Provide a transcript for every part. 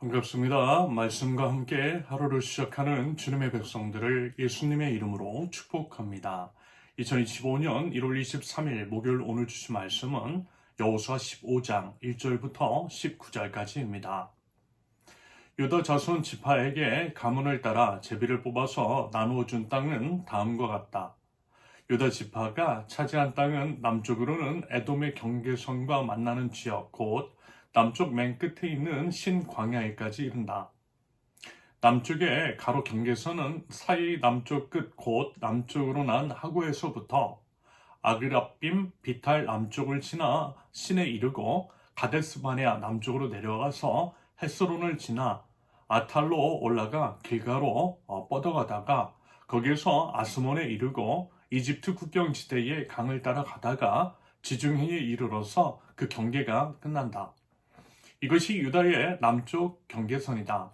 반갑습니다. 말씀과 함께 하루를 시작하는 주님의 백성들을 예수님의 이름으로 축복합니다. 2025년 1월 23일 목요일 오늘 주신 말씀은 여호수아 15장 1절부터 19절까지입니다. 유다 자손 지파에게 가문을 따라 제비를 뽑아서 나누어 준 땅은 다음과 같다. 유다 지파가 차지한 땅은 남쪽으로는 에돔의 경계선과 만나는 지역, 곧 남쪽 맨 끝에 있는 신광야에까지 이른다. 남쪽의 가로 경계선은 사이 남쪽 끝 곧 남쪽으로 난 하구에서부터 아그랍빔 비탈 남쪽을 지나 신에 이르고 가데스 바네아 남쪽으로 내려가서 헤스론을 지나 아탈로 올라가 길가로 뻗어가다가 거기에서 아스몬에 이르고 이집트 국경지대의 강을 따라 가다가 지중해에 이르러서 그 경계가 끝난다. 이것이 유다의 남쪽 경계선이다.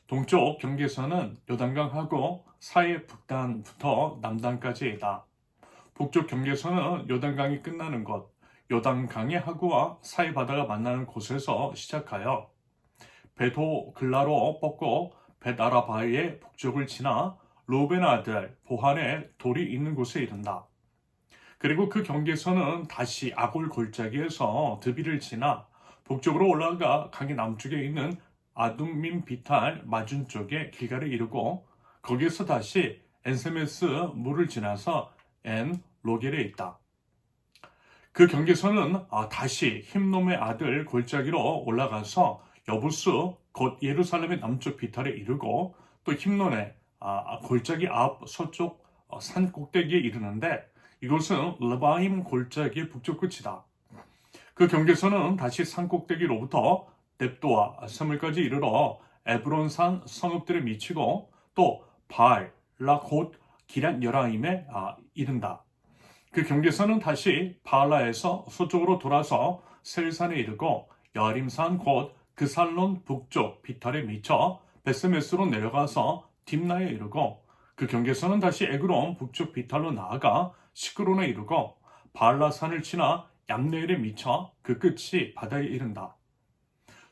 동쪽 경계선은 요단강하고 사해 북단부터 남단까지이다. 북쪽 경계선은 요단강이 끝나는 곳, 요단강의 하구와 사해 바다가 만나는 곳에서 시작하여 베도 글라로 뻗고 벳아라바의 북쪽을 지나 로벤 아들 보한의 돌이 있는 곳에 이른다. 그리고 그 경계선은 다시 아골 골짜기에서 드비를 지나 북쪽으로 올라가 강의 남쪽에 있는 아둠민 비탈 맞은 쪽에 길가를 이르고 거기에서 다시 엔세메스 물을 지나서 엔 로겔에 있다. 그 경계선은 다시 힘놈의 아들 골짜기로 올라가서 여부스 곧 예루살렘의 남쪽 비탈에 이르고 또 힘논의 골짜기 앞 서쪽 산 꼭대기에 이르는데 이곳은 르바임 골짜기의 북쪽 끝이다. 그 경계선은 다시 산 꼭대기로부터 넵도와 서물까지 이르러 에브론산 성읍들에 미치고 또 바알라 곧 기럇 여라임에 이른다. 그 경계선은 다시 바알라에서 서쪽으로 돌아서 셀산에 이르고 여림산 곧 그살론 북쪽 비탈에 미쳐 베스메스로 내려가서 딥나에 이르고 그 경계선은 다시 에그론 북쪽 비탈로 나아가 시크론에 이르고 바알라산을 지나 얌네일에 미쳐 그 끝이 바다에 이른다.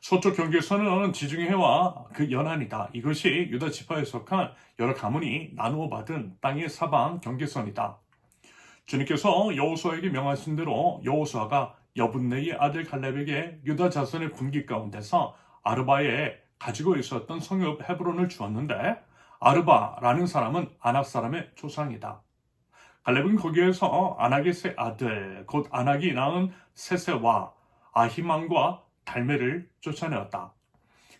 서쪽 경계선은 지중해와 그 연안이다. 이것이 유다 지파에 속한 여러 가문이 나누어 받은 땅의 사방 경계선이다. 주님께서 여호수아에게 명하신 대로 여호수아가 여분네의 아들 갈렙에게 유다 자손의 분기 가운데서 아르바에 가지고 있었던 성읍 헤브론을 주었는데 아르바라는 사람은 아낙 사람의 조상이다. 갈렙은 거기에서 아낙의 아들 곧 아낙이 낳은 세세와 아히만과 달메를 쫓아내었다.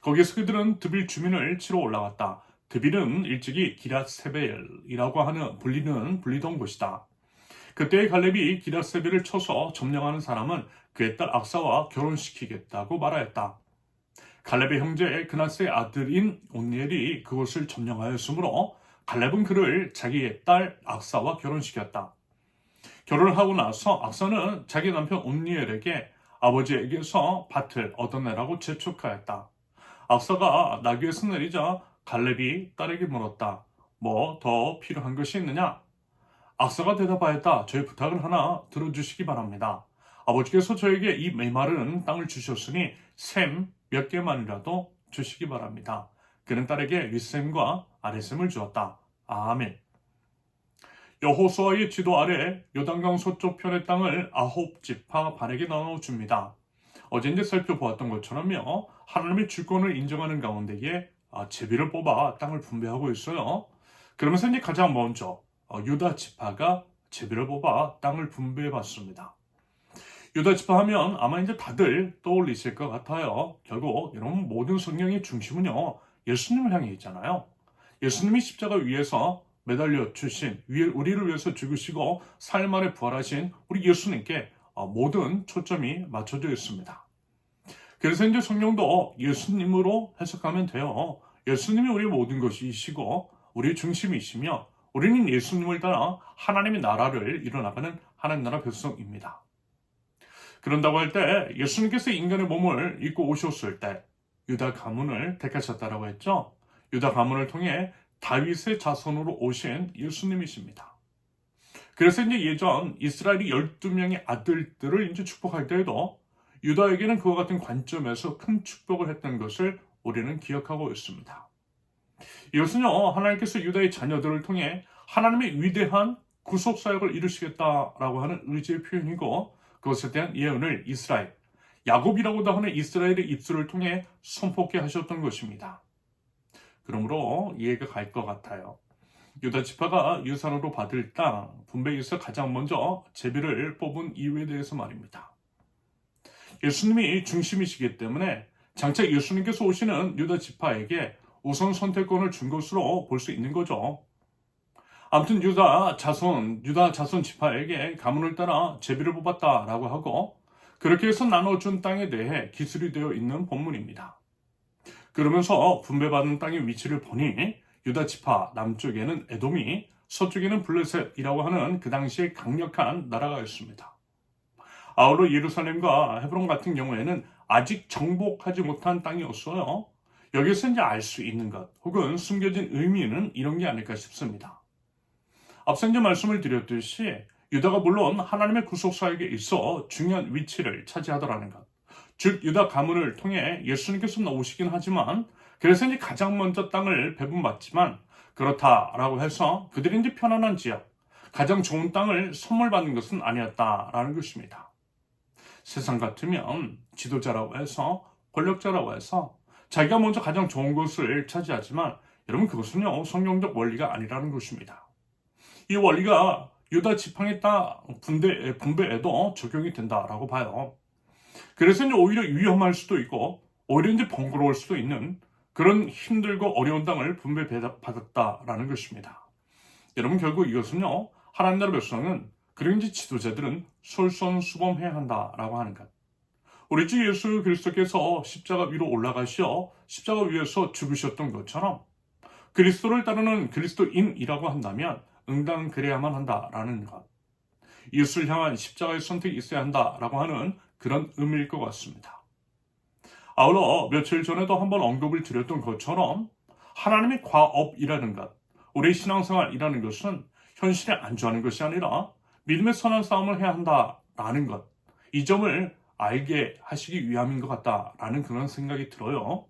거기에서 그들은 드빌 주민을 치러 올라갔다. 드빌은 일찍이 기랏세벨이라고 불리던 곳이다. 그때 갈렙이 기랏세벨을 쳐서 점령하는 사람은 그의 딸 악사와 결혼시키겠다고 말하였다. 갈렙의 형제 그나스의 아들인 온니엘이 그곳을 점령하였으므로 갈렙은 그를 자기의 딸 악사와 결혼시켰다. 결혼을 하고 나서 악사는 자기 남편 온니엘에게 아버지에게서 밭을 얻어내라고 재촉하였다. 악사가 나귀에서 내리자 갈렙이 딸에게 물었다. 뭐 더 필요한 것이 있느냐? 악사가 대답하였다. 저의 부탁을 하나 들어주시기 바랍니다. 아버지께서 저에게 이 메마른 땅을 주셨으니 샘 몇 개만이라도 주시기 바랍니다. 그는 딸에게 윗샘과 아랫샘을 주었다. 아멘. 여호수아의 지도 아래 요단강 서쪽 편의 땅을 아홉 지파 반에게 나눠줍니다. 어제 이제 살펴보았던 것처럼요. 하나님의 주권을 인정하는 가운데에 제비를 뽑아 땅을 분배하고 있어요. 그러면서 이제 가장 먼저 유다 지파가 제비를 뽑아 땅을 분배해봤습니다. 유다 지파 하면 아마 이제 다들 떠올리실 것 같아요. 결국 여러분 모든 성경의 중심은요. 예수님을 향해 있잖아요. 예수님이 십자가 위에서 매달려 주신 우리를 위해서 죽으시고 사흘 만에 부활하신 우리 예수님께 모든 초점이 맞춰져 있습니다. 그래서 이제 성경도 예수님으로 해석하면 돼요. 예수님이 우리의 모든 것이시고 우리의 중심이시며 우리는 예수님을 따라 하나님의 나라를 이뤄나가는 하나님 나라 백성입니다. 그런다고 할 때 예수님께서 인간의 몸을 입고 오셨을 때 유다 가문을 택하셨다라고 했죠. 유다 가문을 통해 다윗의 자손으로 오신 예수님이십니다. 그래서 이제 예전 이스라엘이 12명의 아들들을 이제 축복할 때에도 유다에게는 그와 같은 관점에서 큰 축복을 했던 것을 우리는 기억하고 있습니다. 이것은요, 하나님께서 유다의 자녀들을 통해 하나님의 위대한 구속사역을 이루시겠다라고 하는 의지의 표현이고, 그것에 대한 예언을 이스라엘, 야곱이라고도 하는 이스라엘의 입술을 통해 선포케 하셨던 것입니다. 그러므로 이해가 갈 것 같아요. 유다 지파가 유산으로 받을 땅 분배에서 가장 먼저 제비를 뽑은 이유에 대해서 말입니다. 예수님이 중심이시기 때문에 장차 예수님께서 오시는 유다 지파에게 우선 선택권을 준 것으로 볼 수 있는 거죠. 아무튼 유다 자손 지파에게 가문을 따라 제비를 뽑았다라고 하고, 그렇게 해서 나눠준 땅에 대해 기술이 되어 있는 본문입니다. 그러면서 분배받은 땅의 위치를 보니 유다 지파 남쪽에는 에돔이, 서쪽에는 블레셋이라고 하는 그 당시에 강력한 나라가 있습니다. 아울러 예루살렘과 헤브론 같은 경우에는 아직 정복하지 못한 땅이었어요. 여기서 이제 알 수 있는 것 혹은 숨겨진 의미는 이런 게 아닐까 싶습니다. 앞서 이제 말씀을 드렸듯이 유다가 물론 하나님의 구속사역에 있어 중요한 위치를 차지하더라는 것. 즉 유다 가문을 통해 예수님께서 나오시긴 하지만, 그래서 이제 가장 먼저 땅을 배분받지만, 그렇다라고 해서 그들이 이제 편안한 지역, 가장 좋은 땅을 선물 받는 것은 아니었다라는 것입니다. 세상 같으면 지도자라고 해서, 권력자라고 해서 자기가 먼저 가장 좋은 것을 차지하지만, 여러분 그것은요 성경적 원리가 아니라는 것입니다. 이 원리가 유다 지팡이 땅 분배에도 적용이 된다라고 봐요. 그래서 이제 오히려 위험할 수도 있고, 오히려 이제 번거로울 수도 있는 그런 힘들고 어려운 땅을 분배받았다라는 것입니다. 여러분 결국 이것은요, 하나님 나라 백성은, 그리고 이제 지도자들은 솔선수범해야 한다라고 하는 것. 우리 주 예수 그리스도께서 십자가 위로 올라가시어 십자가 위에서 죽으셨던 것처럼 그리스도를 따르는 그리스도인이라고 한다면 응당 그래야만 한다라는 것. 예수를 향한 십자가의 선택이 있어야 한다라고 하는 그런 의미일 것 같습니다. 아울러 며칠 전에도 한번 언급을 드렸던 것처럼 하나님의 과업이라는 것, 우리의 신앙생활이라는 것은 현실에 안주하는 것이 아니라 믿음의 선한 싸움을 해야 한다라는 것, 이 점을 알게 하시기 위함인 것 같다라는 그런 생각이 들어요.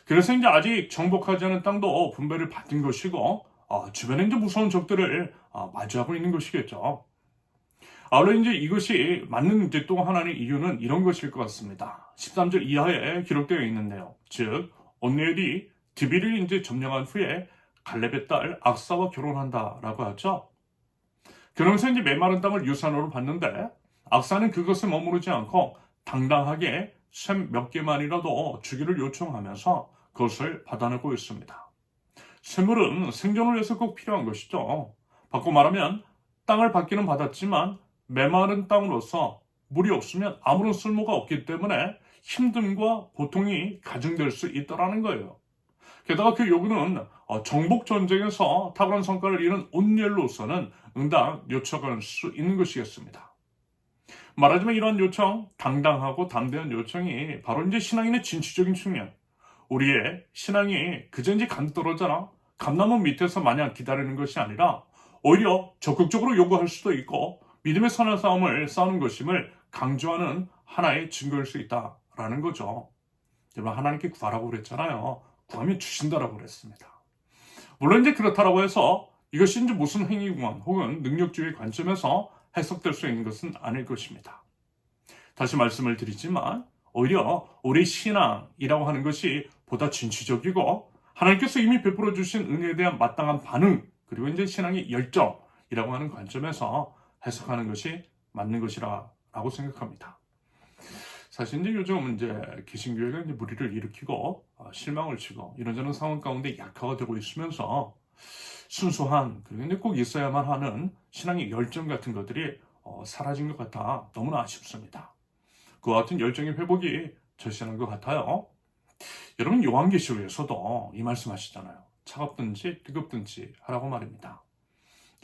그래서 이제 아직 정복하지 않은 땅도 분배를 받은 것이고, 주변에 이제 무서운 적들을 마주하고 있는 것이겠죠. 아울러 이제 이것이 맞는 이제 또 하나의 이유는 이런 것일 것 같습니다. 13절 이하에 기록되어 있는데요. 즉, 온넬이 드비를 이제 점령한 후에 갈렙의 딸 악사와 결혼한다라고 하죠. 그러면서 이제 메마른 땅을 유산으로 받는데, 악사는 그것에 머무르지 않고 당당하게 샘 몇 개만이라도 주기를 요청하면서 그것을 받아내고 있습니다. 샘물은 생존을 위해서 꼭 필요한 것이죠. 바꿔 말하면 땅을 받기는 받았지만 메마른 땅으로서 물이 없으면 아무런 쓸모가 없기 때문에 힘듦과 고통이 가중될 수 있다는 거예요. 게다가 그 요구는 정복 전쟁에서 탁월한 성과를 이룬 온넬로서는 응당 요청할 수 있는 것이겠습니다. 말하자면 이러한 요청, 당당하고 담대한 요청이 바로 이제 신앙인의 진취적인 측면, 우리의 신앙이 그저 이제 감 떨어져라, 감나무 밑에서 마냥 기다리는 것이 아니라 오히려 적극적으로 요구할 수도 있고 믿음의 선한 싸움을 싸우는 것임을 강조하는 하나의 증거일 수 있다라는 거죠. 여러분 하나님께 구하라고 그랬잖아요. 구하면 주신다라고 그랬습니다. 물론 이제 그렇다라고 해서 이것이 이제 무슨 행위구만 혹은 능력주의 관점에서 해석될 수 있는 것은 아닐 것입니다. 다시 말씀을 드리지만 오히려 우리 신앙이라고 하는 것이 보다 진취적이고 하나님께서 이미 베풀어 주신 은혜에 대한 마땅한 반응, 그리고 이제 신앙의 열정이라고 하는 관점에서 해석하는 것이 맞는 것이라고 생각합니다. 사실 이제 요즘 이제 개신교회가 이제 무리를 일으키고 실망을 치고 이런저런 상황 가운데 약화가 되고 있으면서 순수한, 그리고 이제 꼭 있어야만 하는 신앙의 열정 같은 것들이 사라진 것 같아 너무나 아쉽습니다. 그와 같은 열정의 회복이 절실한 것 같아요. 여러분 요한계시록에서도 이 말씀하시잖아요. 차갑든지 뜨겁든지 하라고 말입니다.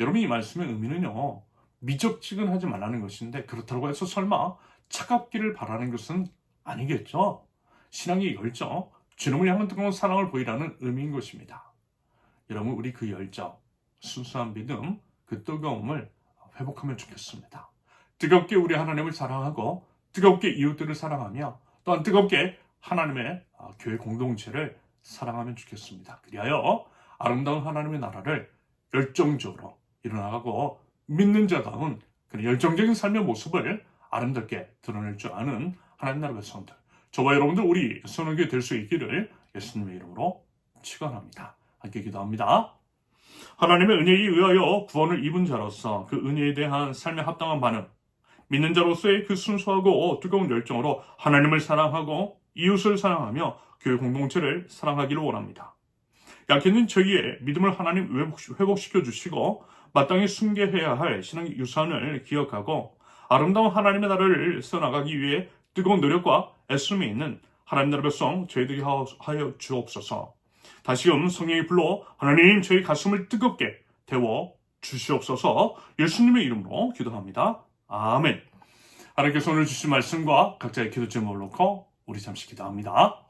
여러분 이 말씀의 의미는요, 미적지근하지 말라는 것인데, 그렇다고 해서 설마 차갑기를 바라는 것은 아니겠죠. 신앙의 열정, 주님을 향한 뜨거운 사랑을 보이라는 의미인 것입니다. 여러분 우리 그 열정, 순수한 믿음, 그 뜨거움을 회복하면 좋겠습니다. 뜨겁게 우리 하나님을 사랑하고 뜨겁게 이웃들을 사랑하며 또한 뜨겁게 하나님의 교회 공동체를 사랑하면 좋겠습니다. 그리하여 아름다운 하나님의 나라를 열정적으로 이뤄나가고 믿는 자다운 그런 열정적인 삶의 모습을 아름답게 드러낼 줄 아는 하나님 나라 백성들, 저와 여러분들 우리 선하게 될 수 있기를 예수님의 이름으로 축원합니다. 함께 기도합니다. 하나님의 은혜에 의하여 구원을 입은 자로서 그 은혜에 대한 삶에 합당한 반응, 믿는 자로서의 그 순수하고 뜨거운 열정으로 하나님을 사랑하고 이웃을 사랑하며 교회 공동체를 사랑하기를 원합니다. 약해진 저희의 믿음을 하나님 회복시켜 주시고 마땅히 숭배해야 할 신앙의 유산을 기억하고 아름다운 하나님의 나라를 써나가기 위해 뜨거운 노력과 애씀이 있는 하나님 나라 백성 저희들이 하여 주옵소서. 다시금 성령이 불러 하나님 저희 가슴을 뜨겁게 데워 주시옵소서. 예수님의 이름으로 기도합니다. 아멘. 하나님께서 오늘 주신 말씀과 각자의 기도 제목을 놓고 우리 잠시 기도합니다.